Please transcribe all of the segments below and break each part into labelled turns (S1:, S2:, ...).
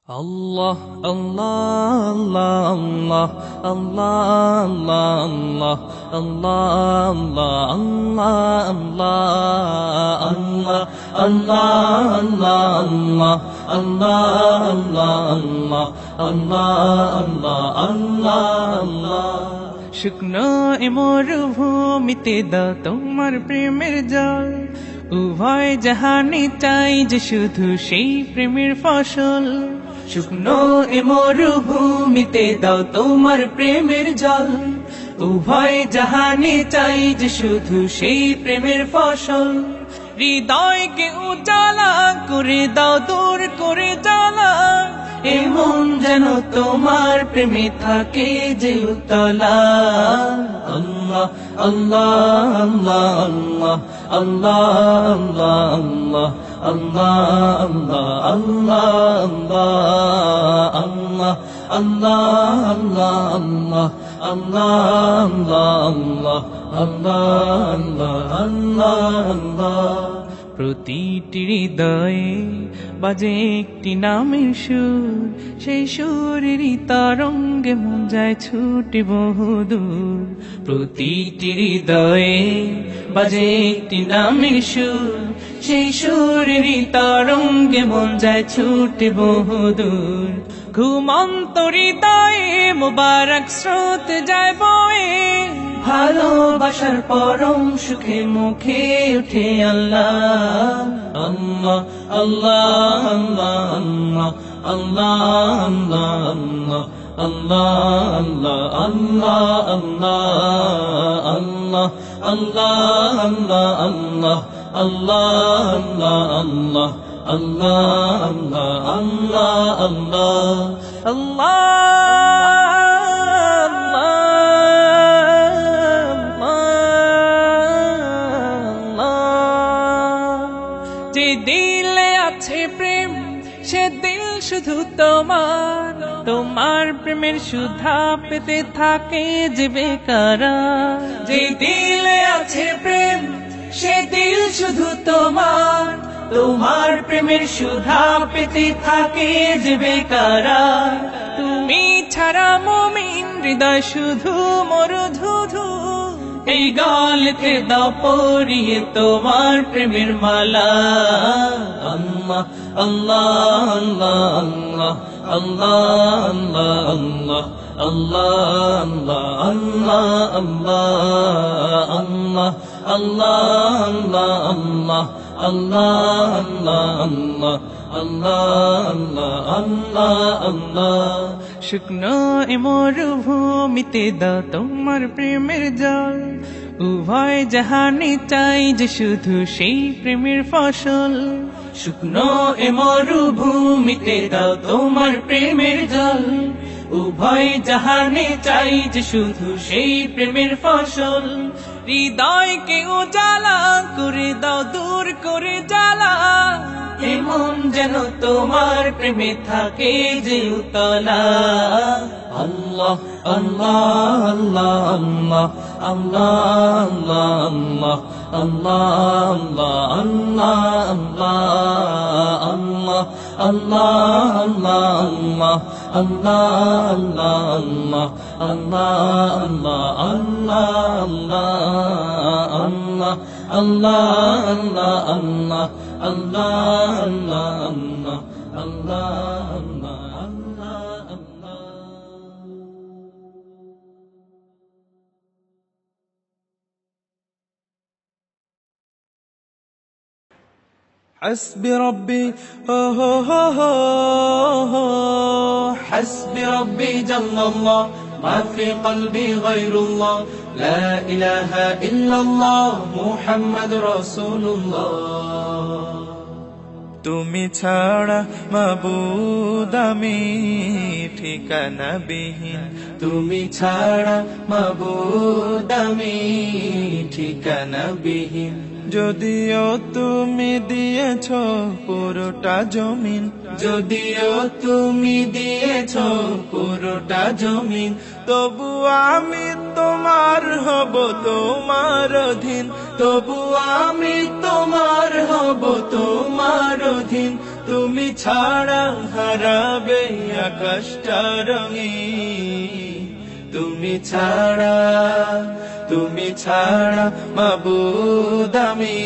S1: Allah, Allah, Allah, Allah, Allah, Allah, Allah, Allah, Allah, Allah, Allah, Allah, Allah, Allah, Allah. শুকনো এ মরুভূমিতে দাও তোমার প্রেমের জল, উভয় জাহানে চাই যে শুধু সেই প্রেমের ফসল। শুকনো এ মরুভূমিতে দাও তোমার প্রেমের জল, উভয় জাহানে চাই যে শুধু সেই প্রেমের ফসল। হৃদয়কে উজালা করে দাও, দূর করে জ্বালা, এমন যেন তোমার প্রেমে থাকে যে উতলা। আল্লাহ আল্লাহ আল্লাহ আল্লাহ আল্লাহ আল্লাহ আল্লাহ আল্লাহ আল্লাহ আল্লাহ আল্লাহ আল্লাহ। প্রতিটি হৃদয়ে বাজে একটি নামের সুর, সেই সুরেরই তরঙ্গে মন যায় ছুটে বহুদূর। প্রতিটি হৃদয়ে বাজে একটি নামের সুর, সেই সুরেরই তরঙ্গে মন যায় ছুটে বহুদূর। ঘুমন্ত হৃদয়ে মুবারক স্রোত যায় বয়ে, ভালোবাসার পরম সুখে মুখে উঠে আল্লাহ আল্লাহ আল্লাহ আল্লাহ আল্লাহ আল্লাহ আল্লাহ আল্লাহ আল্লাহ আল্লাহ আল্লাহ আল্লাহ আল্লাহ আল্লাহ আল্লাহ। যে দিলে আছে প্রেম সে দিল শুধু তোমার, তোমার প্রেমের সুধা পেতে থাকে যে বেকারার। যে দিলে আছে প্রেম সে দিল শুধু তোমার, তোমার প্রেমের সুধা পেতে থাকে যে বেকারার। তুমি ছাড়া মুমিন হৃদয় শুধু মরুধুধু, এই গলতে দাও পরিয়ে তোমার প্রেমের মালা। আল্লাহ আল্লাহ আল্লাহ আল্লাহ আল্লাহ আল্লাহ আল্লাহ আল্লাহ আল্লাহ আল্লাহ। শুকনো এ মরুভূমিতে দাও তোমার প্রেমের জল, উভয় জাহানে চাই যে শুধু সেই প্রেমের ফসল। শুকনো এ মরুভূমিতে দাও তোমার প্রেমের জল, উভয় জাহানে চাই যে শুধু সেই প্রেমের ফসল। হৃদয়কে উজালা করে দাও, দূর করে জ্বালা, এমন যেন তোমার প্রেমে থাকে যে উতলা। আল্লাহ আল্লাহ আল্লাহ আল্লাহ আল্লাহ আল্লাহ আল্লাহ আল্লাহ আল্লাহ حسبي ربي حسبي ربي جل الله، ما في قلبي غير الله، لا إله إلا الله محمد رسول الله। তুমি ছাড়া মাবুদ আমি ঠিকানা বিহীন, তুমি ছাড়া মাবুদ আমি ঠিকানা বিহীন। যদিও তুমি দিয়েছ পুরোটা জমিন, যদিও তুমি দিয়েছ পুরোটা জমিন,
S2: তবু আমি তোমার হব, তোমার অধীন,
S1: তবু আমি তোমার হব, তোমার অধীন। তুমি ছাড়া
S2: হারাবে আকাশটা রঙিন,
S1: তুমি ছাড়া, তুমি ছাড়া মাবুদ আমি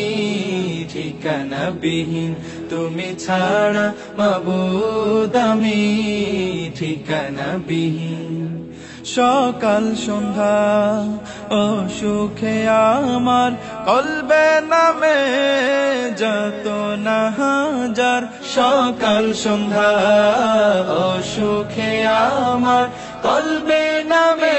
S1: ঠিকানা বিহীন। তুমি ছাড়া মাবুদ আমি ঠিকানা বিহীন।
S2: সকাল সন্ধ্যা ও সুখে আমার কলবে নামে যত না হাজার,
S1: সকাল সন্ধ্যা ও সুখে আমার কলবে নামে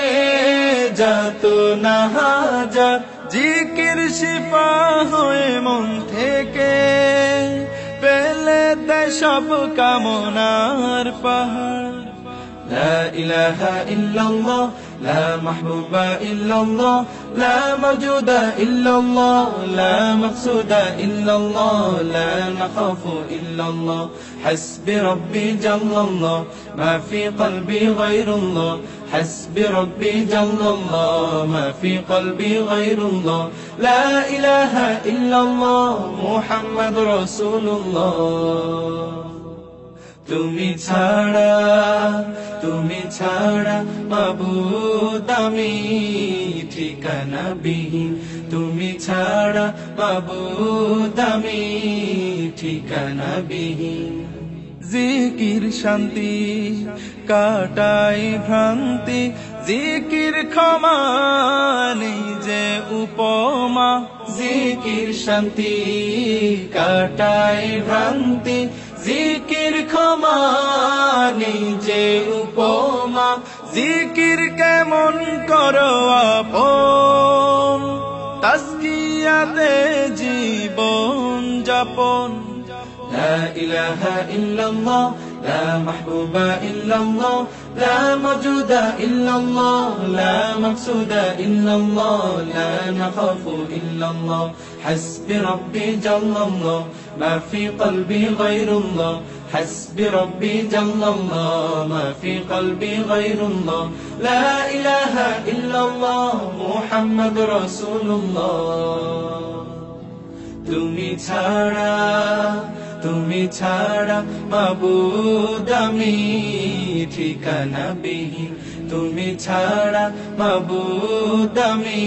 S1: যত না হাজার।
S2: জিকির শিফা হয়ে মন থেকে পেলে দেয় সব কামনার পাহাড়।
S1: لا إله إلا الله لا محبوب إلا الله لا موجود إلا الله لا مقصود إلا الله لا نخاف إلا الله حسبي ربي جل الله ما في قلبي غير الله حسبي ربي جل الله ما في قلبي غير الله لا إله إلا الله محمد رسول الله তুমি ছাড়া, তুমি ছাড়া মাবুদ আমি ঠিকানা বিহীন। তুমি ছাড়া মাবুদ আমি ঠিকানা বিহীন।
S2: জিকির শান্তি কাটাই ভ্রান্তি, জিকির ক্ষমা নেই যে উপমা।
S1: জিকির শান্তি কাটাই ভ্রান্তি, জিকির ক্ষমা নেই যে উপমা।
S2: জিকির কেমন করো আপন, তাজকিয়াতে জীবন যাপন।
S1: لا إله إلا الله لا محبوب إلا الله لا موجود إلا الله لا مقصود إلا الله لا نخاف إلا الله حسبي ربي جل الله ما في قلبي غير الله حسبي ربي جل الله ما في قلبي غير الله لا إله إلا الله محمد رسول الله তুমি ছাড়া, তুমি ছাড়া মাবুদ আমি ঠিকানা বিহীন। তুমি ছাড়া মাবুদ আমি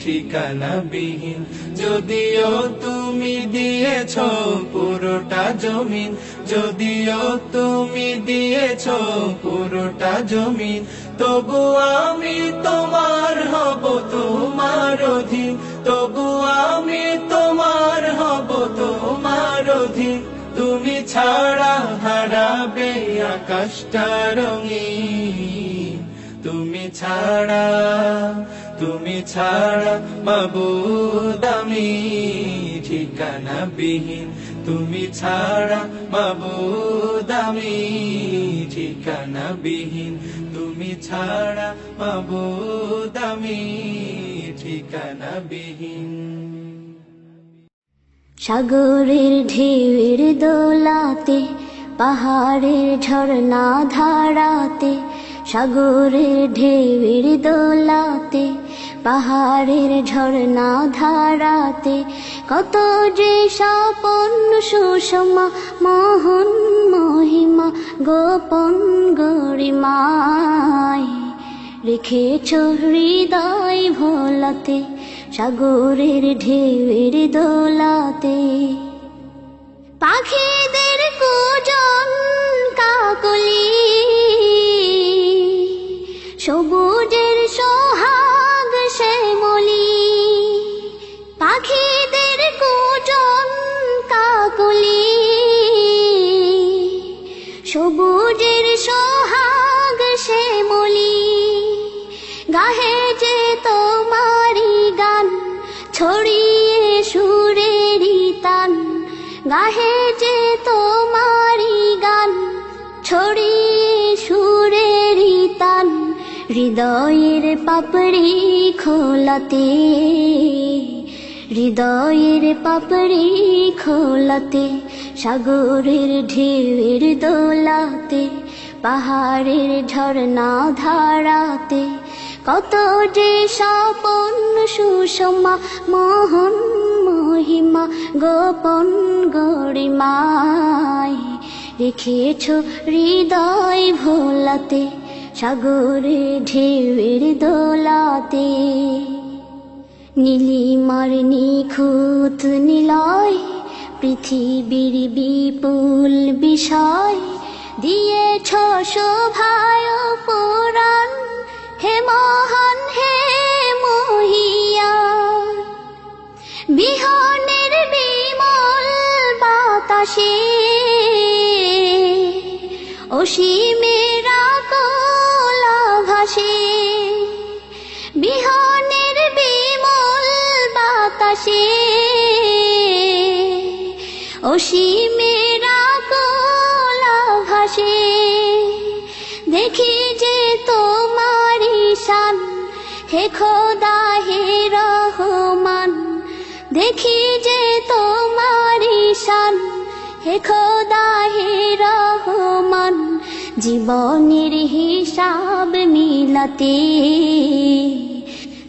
S1: ঠিকানা বিহীন। যদিও তুমি দিয়েছো পুরোটা জমিন, যদিও তুমি দিয়েছো পুরোটা জমিন, তবু আমি তোমার হব, তোমার অধীন। তবু আমি তোমার হব, তোমার অধীন। তুমি ছাড়া হারাবে আকাশটা রঙিন। তুমি ছাড়া, তুমি ছাড়া মাবুদ আমি ঠিকানা বিহীন। তুমি ছাড়া মাবুদ আমি ঠিকানা বিহীন। তুমি ছাড়া মাবুদ আমি ঠিকানা বিহীন।
S3: সাগরের ঢেউয়ের দোলাতে, পাহাড়ের ঝর্ণা ধারাতে, সাগরের ঢেউয়ের দোলাতে, পাহাড়ের ঝর্ণা ধারাতে, কত যে স্বপন সুষমা মোহন মহিমা গোপন গরিমায় রেখেছ হৃদয় ভোলাতে, সাগরের ঢেউয়ের দোলাতে। পাখিদের কুজন কাকলি, সবুজের সোহাগ শ্যামলি। পাখিদের কুজন কাকলি, সবুজের সোহাগ শ্যামলি। গাহে যে তোমারি গান ছড়িয়ে সুরেরি তান, গাহে যে তোমারি গান ছড়িয়ে সুরেরি তান। হৃদয়ের পাপড়ি খোলাতে, হৃদয়ের পাপড়ি খোলাতে, সাগরের ঢেউয়ের দোলাতে, পাহাড়ের ঝর্ণা ধারাতে, কত যে স্বপন সুষমা মোহন মহিমা গোপন গরিমায় রেখেছ হৃদয় ভোলাতে, সাগরে ঢেউয়ের দোলাতে। নীলিমার নিখুঁত নিলয় পৃথিবীর বিপুল বিষয়, দিয়েছ শোভায় পুরাণ হে মহান হে মহিয়ান। বিহনের বিমল বাতাসে অসীমের আকুল আভাসে, বিহনের বিমল বাতাসে অসীমের আকুল আভাসে। দেখি যে তোমারি শান হে খোদা হে রহমান, দেখি যে তোমারি শান হে খোদা হে রহমান। জীবনের হিসাব মিলাতে,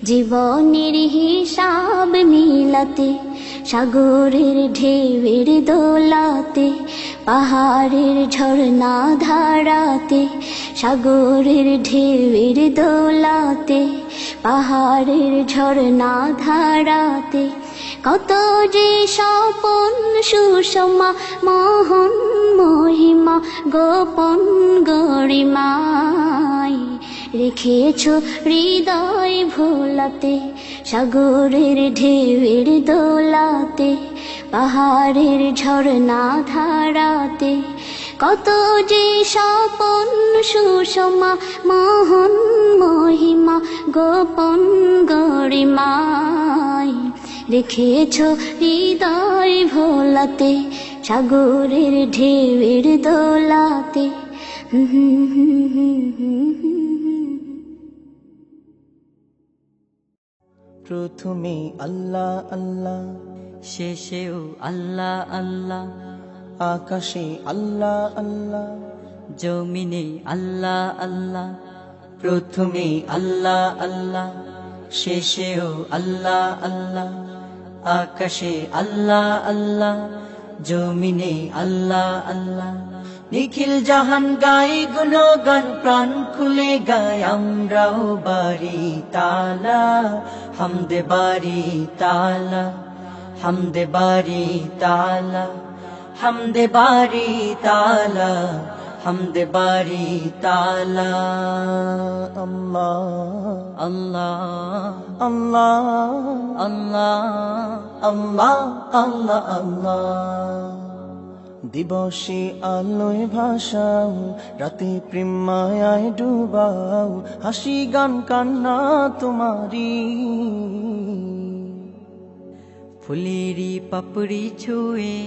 S3: জীবনের হিসাব মিলাতে, সাগরের ঢেউয়ের দোলাতে, পাহাড়ের ঝর্ণা ধারাতে, সাগরের ঢেউয়ের দোলাতে, পাহাড়ের ঝর্ণা ধারাতে। কত যে স্বপন সুষমা মোহন মহিমা গোপন গরিমায় রেখেছ হৃদয় ভোলাতে, সাগরের ঢেউয়ের দোলাতে, পাহাড়ের ঝর্ণা ধারাতে। কত যে স্বপন সুষমা মোহন মহিমা গোপন গরিমায় রেখেছ হৃদয় ভোলাতে, সাগরের ঢেউয়ের দোলাতে।
S1: প্রথমে আল্লাহ আল্লাহ,
S4: শেষেও আল্লাহ আল্লাহ,
S1: আকাশে আল্লাহ আল্লাহ,
S4: জমিনে আল্লাহ আল্লাহ।
S1: প্রথমে আল্লাহ আল্লাহ, শেষেও আল্লাহ আল্লাহ, আকাশে আল্লাহ আল্লাহ, জমিনে আল্লাহ আল্লাহ। নিখিল জাহান গাই গুণগান, প্রাণ খুলে গাই আমরাও বাড়ি তালা, হামদে বাড়ি তালা, হামদে বাড়ি তালা, হামদে বাড়ি তালা, হামদে বাড়ি তালা। আল্লাহ
S4: আল্লাহ
S1: আল্লাহ
S4: আল্লাহ
S1: আল্লাহ আল্লাহ আল্লাহ। দিবসে আলোয় ভাসাও, রাতে প্রেম মায়ায় ডুবাও, হাসি গান কান্না তোমারি।
S4: ফুলেরি পাপড়ি ছুঁয়ে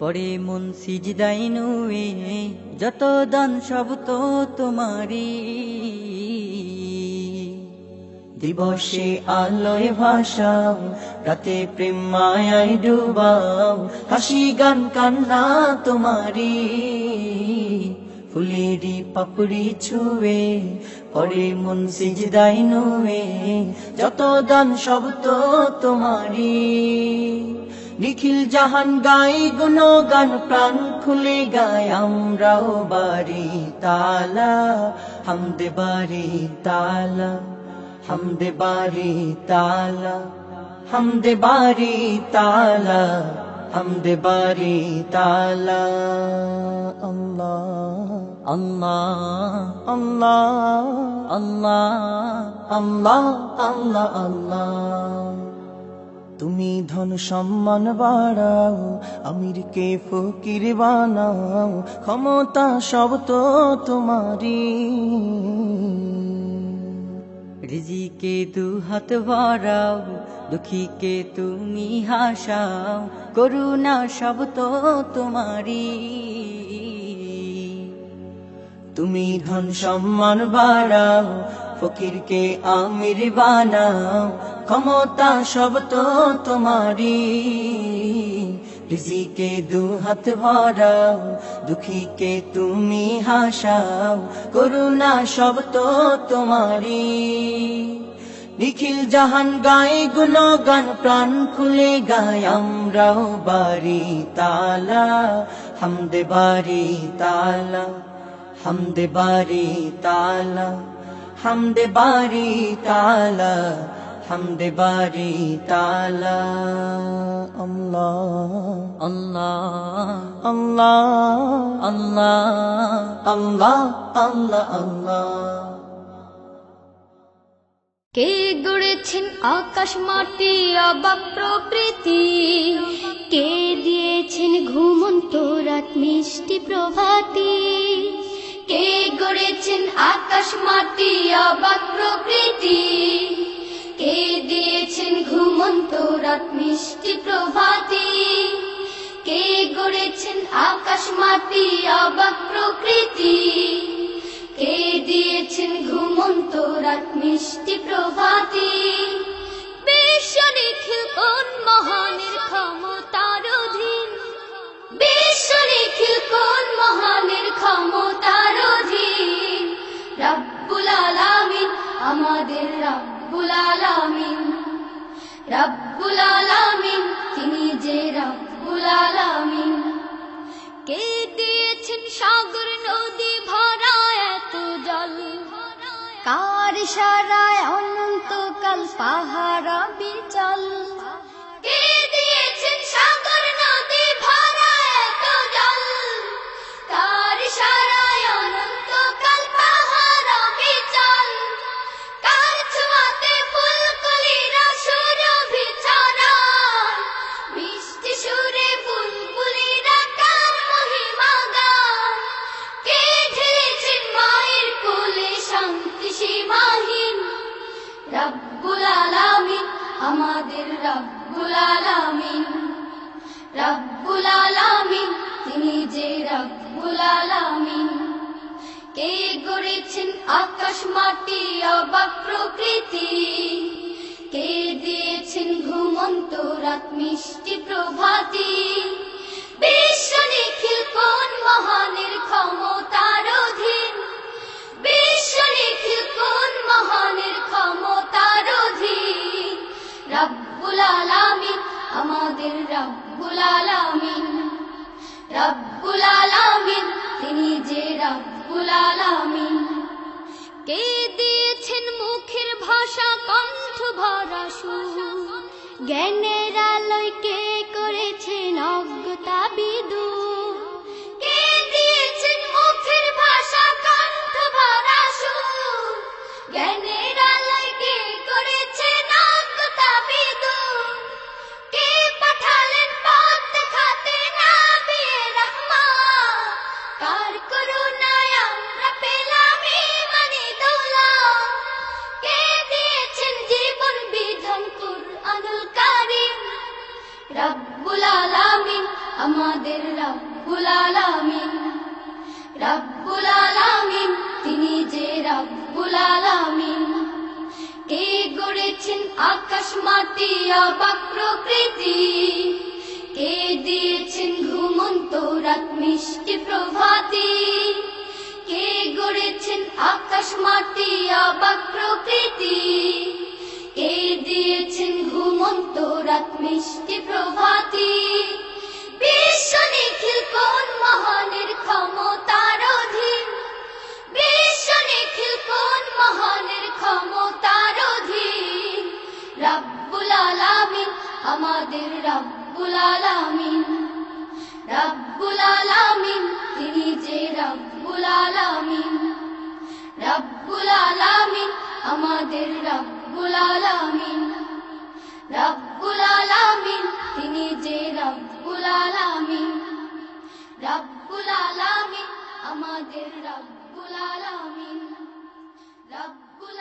S4: পরে মন সিজদাই নুয়ে, যত দান সব তো তোমারি।
S1: দিবসে আলোয় ভাসাও, রাতে প্রেম মায়ায় ডুবাও, হাসি গান কান্না তোমারি। ফুলেরি পাপড়ি ছুঁয়ে পরে মন সিজদাই নুয়ে, যত দান সব তো তোমারি। নিখিল জাহান গাই গুণগান, প্রাণ খুলে গাই আমরাও বাড়ি তালা, হামদে বাড়ি তালা, হামদে বাড়ি তালা, হামদে বাড়ি তালা, হামদে বাড়ি তালা। আল্লাহ
S4: আল্লাহ
S1: আল্লাহ
S4: আল্লাহ
S1: আল্লাহ আল্লাহ আল্লাহ। তুমি ধন সম্মান বাড়াও, আমিরকে ফকির বানাও, ক্ষমতা সব তো তোমারি।
S4: রিজিকে দু হাত ভরাও, দুঃখীকে তুমি হাসাও, করুণা সব তো তোমারি।
S1: তুমি ধন সম্মান বাড়াও, ফকিরকে আমির বানাও, ক্ষমতা সব তো তোমারি।
S4: রিজিকে দুহাত ভরাও, দুঃখীকে তুমি হাসাও, করুণা সব তো তোমারি। নিখিল জাহান গায়ে গুণগান, প্রাণ খুলে গায় আমরাও বাড়ি তালা, হামদে বাড়ি তালা, হামদে বাড়ি তালা, হামদে বাড়ি তালা, হামদে বাড়ি তালা। আল্লাহ আল্লাহ আল্লাহ আল্লাহ আল্লাহ আল্লাহ আল্লাহ।
S3: কে গড়েছেন আকাশ মাটি অবাক প্রকৃতি, কে দিয়েছেন ঘুমন্ত রাত মিষ্টি প্রভাতি। কে গড়েছেন আকাশ মাটি অবাক প্রকৃতি, কে দিয়েছেন ঘুমন্ত রাত মিষ্টি প্রভাতি। কে গড়েছেন আকাশ মাটি অবাক প্রকৃতি, কে দিয়েছেন ঘুমন্ত রাত মিষ্টি প্রভাতি। বিশ্ব নিখিল কোন মহানের ক্ষমতার অধীন, বিশ্ব নিখিল কোন মহানের ক্ষমতার অধীন। রব্বুল আলামিন আমাদের রব্বুল আলামিন, রব্বুল আলামিন তিনি যে রব্বুল আলামিন। কে দিয়েছেন সাগর নদী ভরা এত জল, কার ইশারায় অনন্তকাল পাহাড় বিচল। কে দিয়েছেন সাগর নদী ভরা এত জল, কার ইশারায় অনন্তকাল পাহাড় বিচল। কার ছোঁয়াতে ফুলকলিরা সুরভি ছড়ায়, মিষ্টি সুরে বুলবুলিরা কার মহিমা গায়। কে ঢেলেছেন মায়ের কোলে শান্তি সীমাহীন, রব্বুল আলামিন আমাদের রব্বুল আলামিন, রব্বুল আলামিন তিনি যে রব্বুল আলামিন। কে গড়েছেন আকাশ মাটি অবাক প্রকৃতি, কে দিয়েছেন ঘুমন্ত রাত মিষ্টি প্রভাতি। বিশ্ব নিখিল কোন মহানের ক্ষমতার অধীন, বিশ্ব নিখিল কোন মহানের ক্ষমতার অধীন। রব্বুল আলামিন আমাদের রব্বুল আলামিন, রব্বুল আলামিন তিনি যে রব্বুল আলামিন। কে দিয়েছেন মুখের ভাষা কণ্ঠ ভরা সুর, জ্ঞানের আলোয় কে করেছেন অজ্ঞতা বিদূর। কে দিয়েছেন মুখের ভাষা কণ্ঠ ভরা সুর, জ্ঞানের আলোয় কে করেছেন অজ্ঞতা বিদূর। কে পাঠালেন পথ দেখাতে নবিয়ে রহমান, কার করুণায় আমরা পেলাম ঈমানি দৌলত। কে দিয়েছেন জীবন বিধান কুরআনুল কারীম, রব্বুল আলামিন আমাদের রব্বুল আলামিন, রব্বুল আলামিন তিনি যে রব্বুল আলামিন। কে গড়েছেন আকাশ মাটি অবাক প্রকৃতি, কে দিয়েছেন ঘুমন্ত রাত মিষ্টি প্রভাতি। কে গড়েছেন আকাশ মাটি অবাক প্রকৃতি, কে দিয়েছেন ঘুমন্ত রাত মিষ্টি প্রভাতি। বিশ্ব নিখিল কোন মহানের ক্ষমতার অধীন, বিশ্ব নিখিল কোন মহানের ক্ষমতার অধীন। রব্বুল আলামিন আমাদের রব্বুল আলামিন, রব্বুল আলামিন তিনি যে রব্বুল আলামিন, রব্বুল আলামিন আমাদের রব্বুল আলামিন, রব্বুল আলামিন তিনি যে রব্বুল আলামিন, রব্বুল আলামিন আমাদের রব্বুল আলামিন, রব্বুল